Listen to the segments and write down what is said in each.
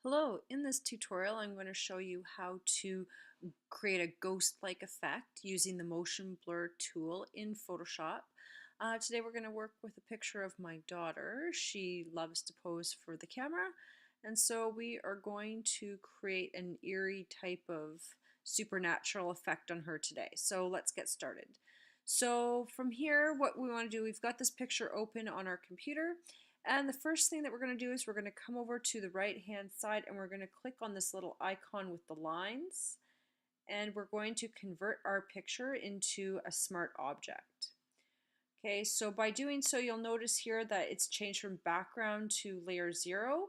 Hello, in this tutorial I'm going to show you how to create a ghost-like effect using the motion blur tool in Photoshop. Today we're going to work with a picture of my daughter. She loves to pose for the camera, and so we are going to create an eerie type of supernatural effect on her today. So let's get started. So from here, what we want to do, we've got this picture open on our computer. And the first thing that we're going to do is we're going to come over to the right hand side and we're going to click on this little icon with the lines, and we're going to convert our picture into a smart object. Okay, so by doing so you'll notice here that it's changed from background to layer 0.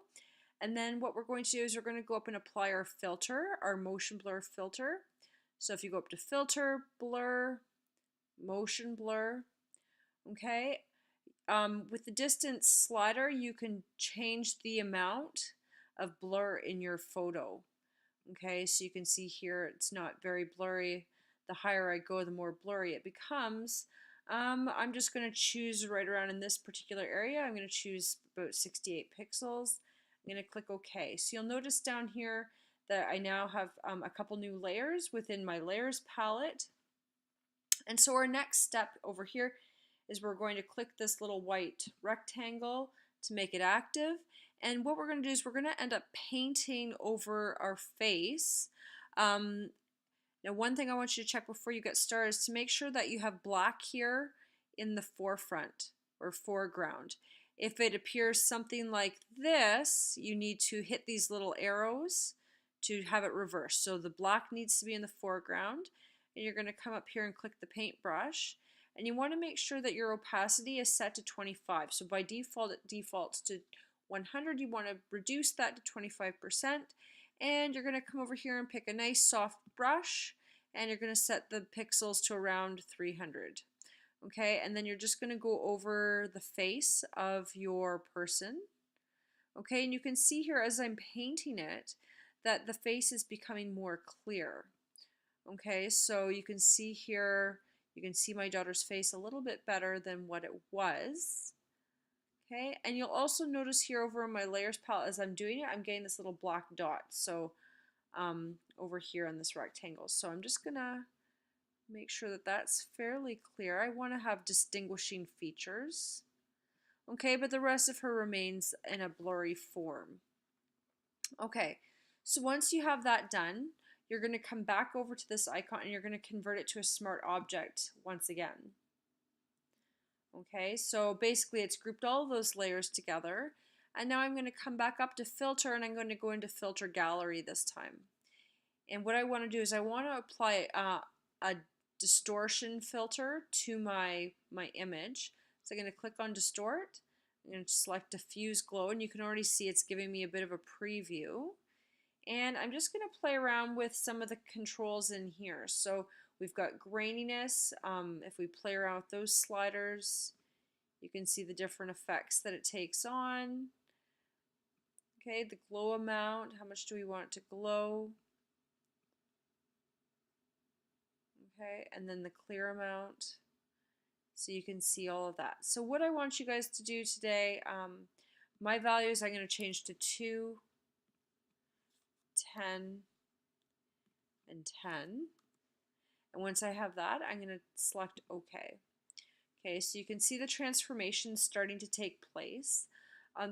And then what we're going to do is we're going to go up and apply our filter, our motion blur filter. So if you go up to filter, blur, motion blur, okay, with the distance slider, you can change the amount of blur in your photo. Okay, so you can see here it's not very blurry. The higher I go, the more blurry it becomes. I'm just going to choose right around in this particular area. I'm going to choose about 68 pixels. I'm going to click OK. So you'll notice down here that I now have a couple new layers within my layers palette. And so our next step over here is we're going to click this little white rectangle to make it active. And what we're going to do is we're going to end up painting over our face. Now one thing I want you to check before you get started is to make sure that you have black here in the forefront or foreground. If it appears something like this, you need to hit these little arrows to have it reversed. So the black needs to be in the foreground, and you're going to come up here and click the paintbrush, and you want to make sure that your opacity is set to 25. So by default it defaults to 100. You want to reduce that to 25%, and you're going to come over here and pick a nice soft brush, and you're going to set the pixels to around 300. Okay, and then you're just going to go over the face of your person. Okay, and you can see here as I'm painting it that the face is becoming more clear. Okay, so you can see here, you can see my daughter's face a little bit better than what it was. Okay, and you'll also notice here over in my layers palette as I'm doing it, I'm getting this little black dot. So over here on this rectangle. So I'm just gonna make sure that that's fairly clear. I want to have distinguishing features. Okay, but the rest of her remains in a blurry form. Okay, so once you have that done, you're going to come back over to this icon and you're going to convert it to a smart object once again. Okay, so basically it's grouped all of those layers together, and now I'm going to come back up to filter and I'm going to go into filter gallery this time. And what I want to do is I want to apply a distortion filter to my image. So I'm going to click on distort. I'm going to select diffuse glow, and you can already see it's giving me a bit of a preview. And I'm just going to play around with some of the controls in here. So we've got graininess. If we play around with those sliders, you can see the different effects that it takes on. Okay, the glow amount, how much do we want it to glow? Okay, and then the clear amount. So you can see all of that. So what I want you guys to do today, my values I'm going to change to 2, 10, and 10. And once I have that, I'm going to select OK. Okay, so you can see the transformation starting to take place.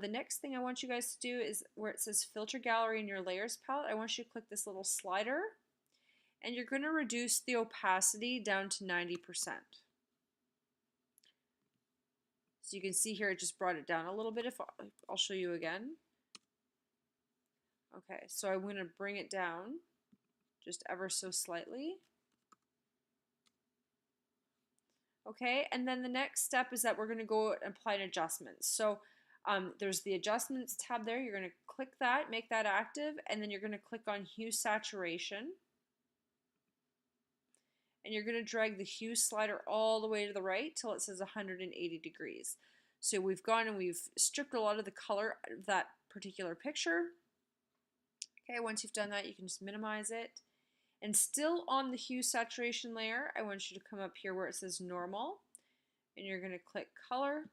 The next thing I want you guys to do is where it says Filter Gallery in your Layers palette, I want you to click this little slider, and you're going to reduce the opacity down to 90%. So you can see here it just brought it down a little bit. If I'll show you again. Okay, so I'm going to bring it down just ever so slightly. Okay, and then the next step is that we're going to go and apply an adjustment. So there's the adjustments tab there. You're going to click that, make that active, and then you're going to click on hue saturation. And you're going to drag the hue slider all the way to the right till it says 180 degrees. So we've gone and we've stripped a lot of the color out of that particular picture. Okay, once you've done that, you can just minimize it. And still on the hue saturation layer, I want you to come up here where it says normal, and you're going to click color.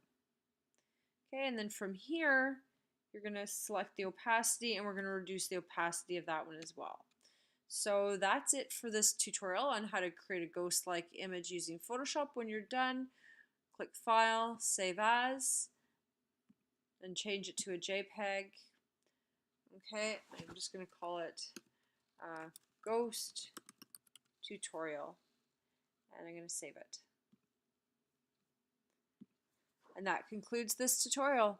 Okay, and then from here, you're going to select the opacity, and we're going to reduce the opacity of that one as well. So that's it for this tutorial on how to create a ghost-like image using Photoshop. When you're done, click File, Save As, and change it to a JPEG. Okay, I'm just going to call it Ghost Tutorial, and I'm going to save it. And that concludes this tutorial.